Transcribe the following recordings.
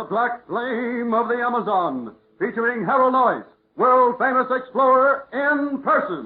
Black Flame of the Amazon, featuring Harold Noice, world-famous explorer in person.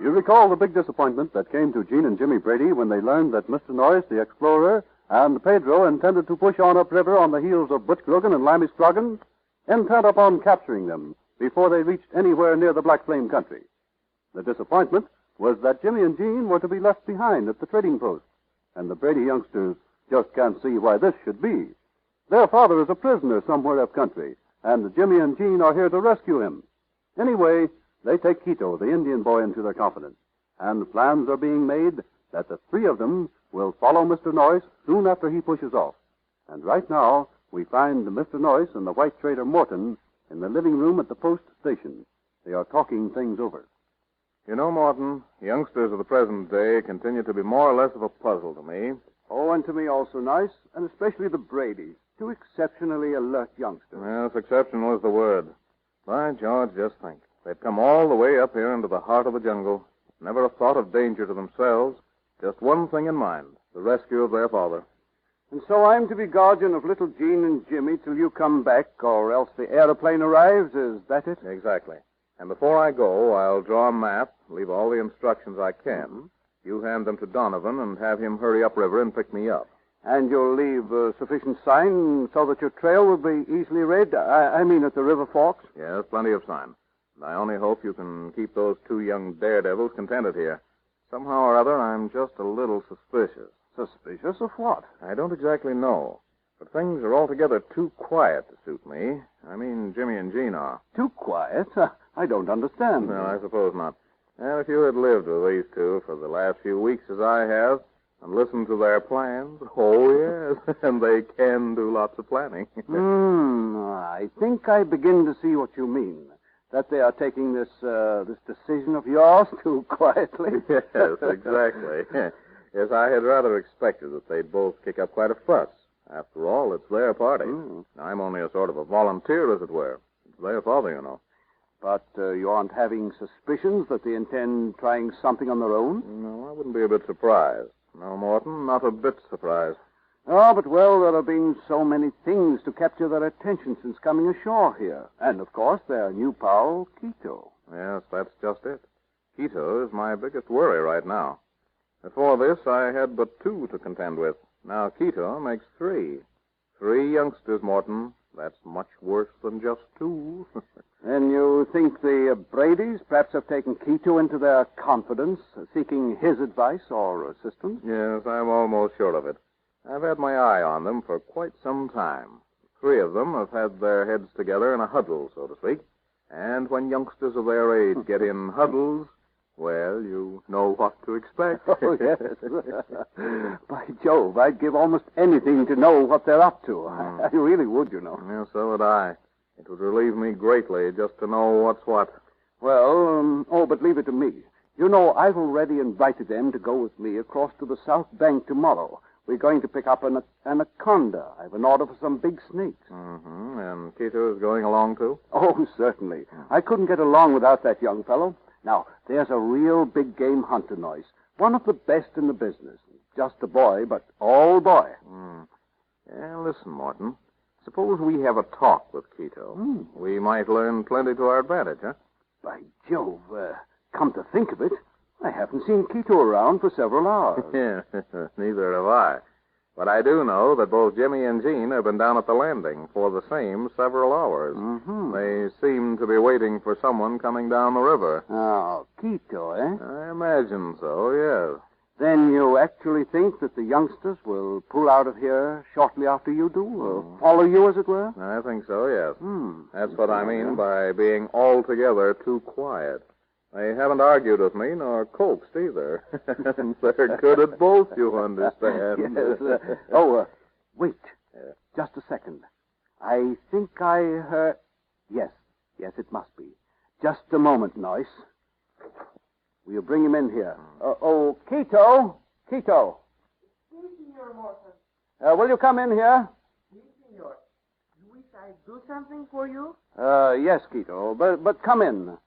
You recall the big disappointment that came to Gene and Jimmy Brady when they learned that Mr. Noice, the explorer, and Pedro intended to push on upriver on the heels of Butch Grogan and Lammy Scroggins, intent upon capturing them before they reached anywhere near the Black Flame country. The disappointment was that Jimmy and Gene were to be left behind at the trading post, and the Brady youngsters just can't see why this should be. Their father is a prisoner somewhere up country, and Jimmy and Gene are here to rescue him. Anyway, they take Quito, the Indian boy, into their confidence, and plans are being made that the three of them will follow Mr. Noice soon after he pushes off. And right now, we find Mr. Noice and the white trader Morton in the living room at the post station. They are talking things over. You know, Morton, youngsters of the present day continue to be more or less of a puzzle to me. Oh, and to me also, Noice, and especially the Bradys. Two exceptionally alert youngsters. Yes, exceptional is the word. By George, just think. They've come all the way up here into the heart of the jungle. Never a thought of danger to themselves. Just one thing in mind, the rescue of their father. And so I'm to be guardian of little Gene and Jimmy till you come back, or else the aeroplane arrives, is that it? Exactly. And before I go, I'll draw a map, leave all the instructions I can. Mm-hmm. You hand them to Donovan and have him hurry upriver and pick me up. And you'll leave sufficient sign so that your trail will be easily read? I mean at the river forks? Yes, plenty of sign. And I only hope you can keep those two young daredevils contented here. Somehow or other, I'm just a little suspicious. Suspicious of what? I don't exactly know. But things are altogether too quiet to suit me. I mean, Jimmy and Gene are. Too quiet? I don't understand. No, I suppose not. And if you had lived with these two for the last few weeks as I have, and listened to their plans, oh, yes, and they can do lots of planning. I think I begin to see what you mean. That they are taking this decision of yours too quietly. Yes, exactly. Yes, I had rather expected that they'd both kick up quite a fuss. After all, it's their party. I'm only a sort of a volunteer, as it were. It's their father, you know. But you aren't having suspicions that they intend trying something on their own? No, I wouldn't be a bit surprised. No, Morton, not a bit surprised. Oh, but, well, there have been so many things to capture their attention since coming ashore here. And, of course, their new pal, Quito. Yes, that's just it. Quito is my biggest worry right now. Before this, I had but two to contend with. Now Quito makes three. 3 youngsters, Morton. That's much worse than just 2. And you think the Bradys perhaps have taken Quito into their confidence, seeking his advice or assistance? Yes, I'm almost sure of it. I've had my eye on them for quite some time. 3 of them have had their heads together in a huddle, so to speak. And when youngsters of their age get in huddles, well, you know what to expect. Oh, yes. By Jove, I'd give almost anything to know what they're up to. I really would, you know. Yes, so would I. It would relieve me greatly just to know what's what. Well, but leave it to me. You know, I've already invited them to go with me across to the South Bank tomorrow, We're going to pick up an anaconda. I have an order for some big snakes. Mm-hmm. And Quito is going along, too? Oh, certainly. I couldn't get along without that young fellow. Now, there's a real big game hunter, Noice. One of the best in the business. Just a boy, but all boy. Mm. Yeah, listen, Morton. Suppose we have a talk with Quito. We might learn plenty to our advantage, huh? By Jove, come to think of it, I haven't seen Quito around for several hours. Yeah, neither have I. But I do know that both Jimmy and Jean have been down at the landing for the same several hours. Mm-hmm. They seem to be waiting for someone coming down the river. Oh, Quito, eh? I imagine so, yes. Then you actually think that the youngsters will pull out of here shortly after you do, or follow you, as it were? I think so, yes. That's what I mean by being altogether too quiet. They haven't argued with me, nor coaxed either. They're good at both, you understand. Yes. Wait. Just a second. I think I heard... Yes, it must be. Just a moment, Noice. Will you bring him in here? Quito! Quito! Si, Senor Morton. Will you come in here? Si, Senor. You wish I do something for you? Yes, Quito, but come in.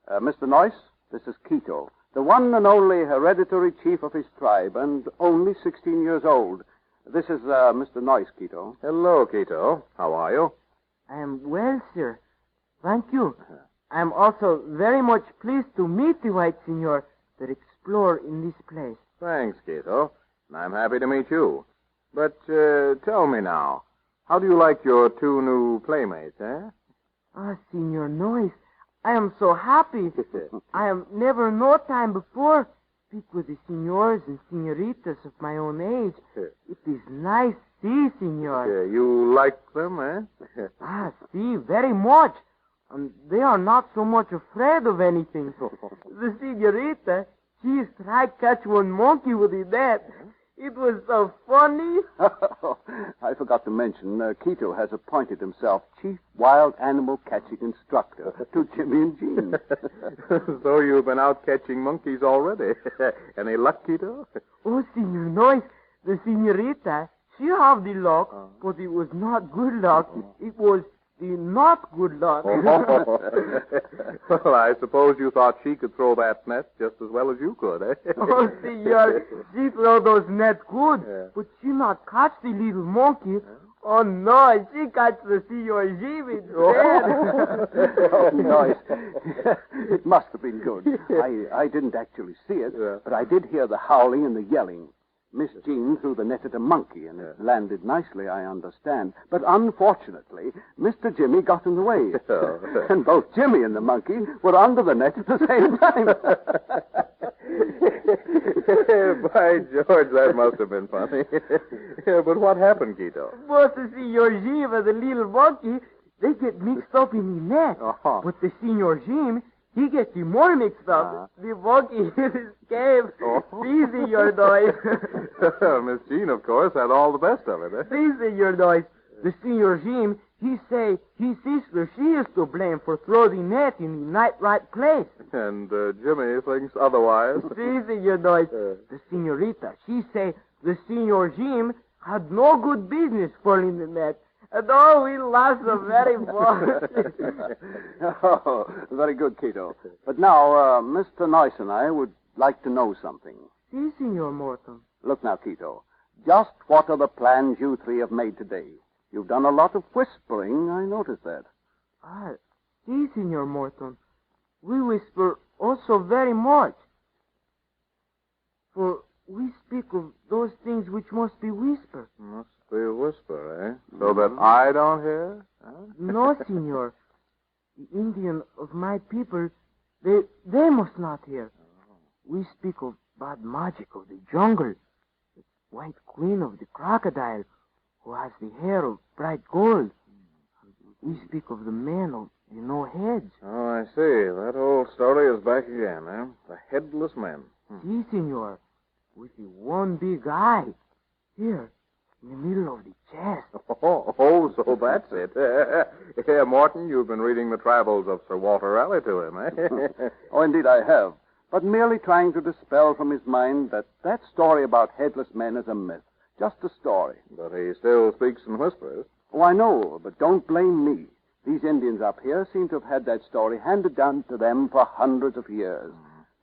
Mr. Noice, this is Quito, the one and only hereditary chief of his tribe, and only 16 years old. This is Mr. Noice, Quito. Hello, Quito. How are you? I am well, sir. Thank you. I am also very much pleased to meet the white senor that explore in this place. Thanks, Quito. And I'm happy to meet you. But tell me now, how do you like your two new playmates, eh? Ah, Senor Noice, I am so happy. I have never no time before speak with the senors and senoritas of my own age. It is nice, see, senor. You like them, eh? See, very much. And they are not so much afraid of anything. The senorita, she tried catch one monkey with a net. It was so funny. I forgot to mention, Quito has appointed himself chief wild animal catching instructor to Jimmy and Jean. So you've been out catching monkeys already. Any luck, Quito? Oh, Senor Noice, the senorita, she have the luck, but it was not good luck. It was the not good luck. Well, I suppose you thought she could throw that net just as well as you could, eh? Oh, senor, she throw those nets good, but she not catch the little monkey. Oh, no, she catch the senor Jimmy instead. Oh, nice. It must have been good. I didn't actually see it, but I did hear the howling and the yelling. Miss Jean threw the net at a monkey, and it landed nicely, I understand. But unfortunately, Mr. Jimmy got in the way. And both Jimmy and the monkey were under the net at the same time. By George, that must have been funny. But what happened, Quito? Both the Senor Jim and the little monkey, they get mixed up in the net. But the Senor Jim, he gets the more mixed up. The monkey escaped. See, Senor Noice. Miss Jean, of course, had all the best of it, eh? See, Senor Noice. The Senor Jim, he say his sister, she is to blame for throwing the net in the not right place. And Jimmy thinks otherwise. See, Senor Noice. The Senorita, she say the Senor Jim had no good business falling the net. And we laugh so very much. Oh, very good, Quito. But now, Mr. Noice and I would like to know something. Si, Senor Morton. Look now, Quito. Just what are the plans you three have made today? You've done a lot of whispering, I noticed that. Si, Senor Morton. We whisper also very much. For we speak of those things which must be whispered. Must be a whisper, eh? So that I don't hear? Huh? No, Senor. The Indian of my people, they must not hear. We speak of bad magic of the jungle, the white queen of the crocodile, who has the hair of bright gold. We speak of the men of the no heads. Oh, I see. That old story is back again, eh? The headless men. Si, Senor. With the one big eye. Here, in the middle of the chest. Oh, so that's it. Yeah, Morton, you've been reading the travels of Sir Walter Raleigh to him, eh? Oh, indeed I have. But merely trying to dispel from his mind that story about headless men is a myth. Just a story. But he still speaks in whispers. Oh, I know, but don't blame me. These Indians up here seem to have had that story handed down to them for hundreds of years.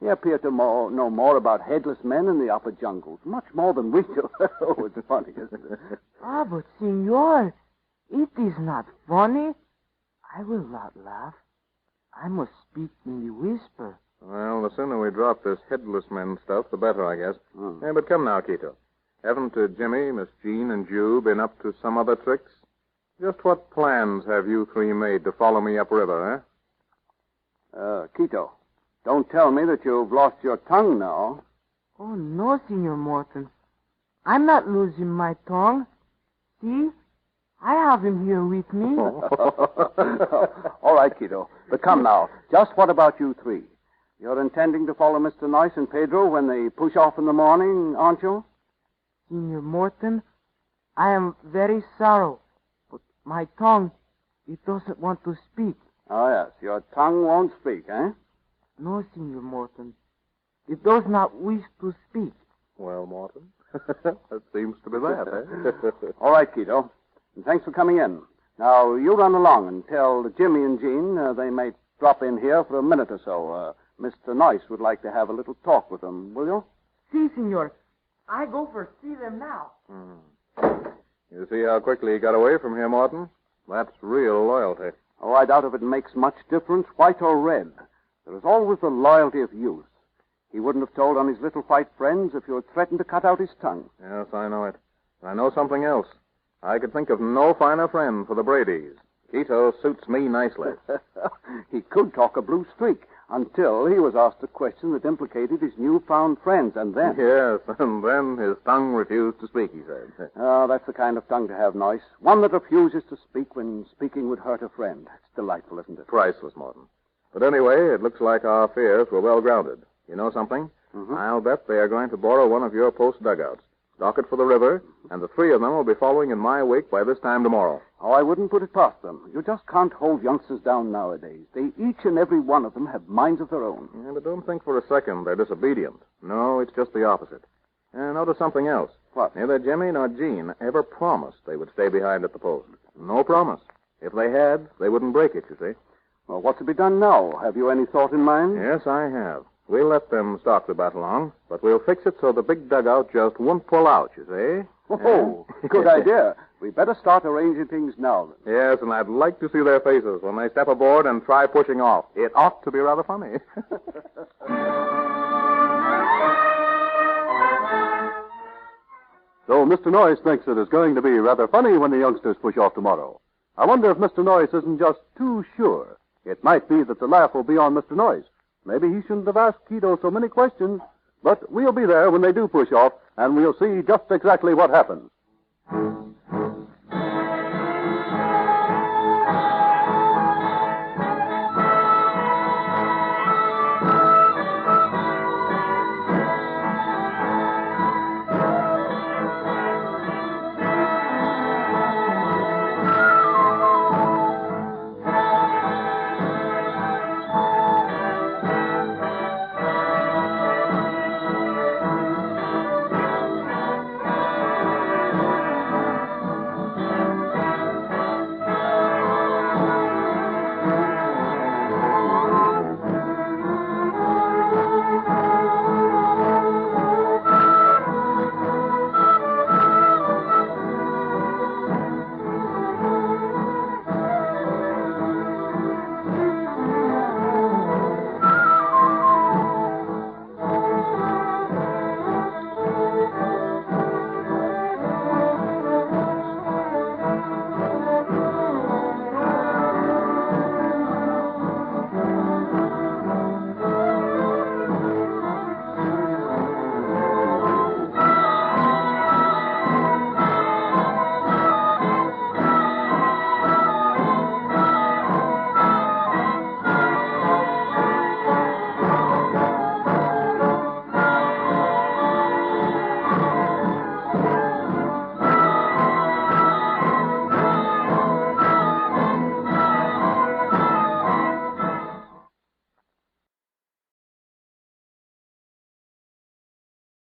They appear to know more about headless men in the upper jungles, much more than we do. Oh, it's funny, isn't it? Ah, but, senor, it is not funny. I will not laugh. I must speak in the whisper. Well, the sooner we drop this headless men stuff, the better, I guess. Yeah, but come now, Quito. Haven't Jimmy, Miss Jean, and you been up to some other tricks? Just what plans have you three made to follow me upriver, Quito, don't tell me that you've lost your tongue now. Oh, no, Senor Morton. I'm not losing my tongue. See? I have him here with me. All right, Quito. But come now. Just what about you three? You're intending to follow Mr. Noice and Pedro when they push off in the morning, aren't you? Senor Morton, I am very sorry, but my tongue, it doesn't want to speak. Oh, yes. Your tongue won't speak, eh? No, Senor Morton. It does not wish to speak. Well, Morton, that seems to be that, eh? All right, Quito. And thanks for coming in. Now, you run along and tell Jimmy and Jean they may drop in here for a minute or so. Mr. Noice would like to have a little talk with them, will you? Si, senor. I go for see them now. You see how quickly he got away from here, Morton? That's real loyalty. Oh, I doubt if it makes much difference, white or red. There is always the loyalty of youth. He wouldn't have told on his little white friends if you had threatened to cut out his tongue. Yes, I know it. I know something else. I could think of no finer friend for the Bradys. Quito suits me nicely. He could talk a blue streak until he was asked a question that implicated his newfound friends, and then... Yes, and then his tongue refused to speak, he said. Oh, that's the kind of tongue to have, Noice. One that refuses to speak when speaking would hurt a friend. It's delightful, isn't it? Priceless, Morton. But anyway, it looks like our fears were well grounded. You know something? Mm-hmm. I'll bet they are going to borrow one of your post dugouts, dock it for the river, and the three of them will be following in my wake by this time tomorrow. Oh, I wouldn't put it past them. You just can't hold youngsters down nowadays. They each and every one of them have minds of their own. Yeah, but don't think for a second they're disobedient. No, it's just the opposite. And notice something else. What? Neither Jimmy nor Jean ever promised they would stay behind at the post. No promise. If they had, they wouldn't break it, you see. Well, what's to be done now? Have you any thought in mind? Yes, I have. We'll let them stalk the battle on, but we'll fix it so the big dugout just won't pull out, you see. Oh, good idea. We better start arranging things now, then. Yes, and I'd like to see their faces when they step aboard and try pushing off. It ought to be rather funny. So Mr. Noice thinks it is going to be rather funny when the youngsters push off tomorrow. I wonder if Mr. Noice isn't just too sure. It might be that the laugh will be on Mr. Noice. Maybe he shouldn't have asked Quito so many questions. But we'll be there when they do push off, and we'll see just exactly what happens.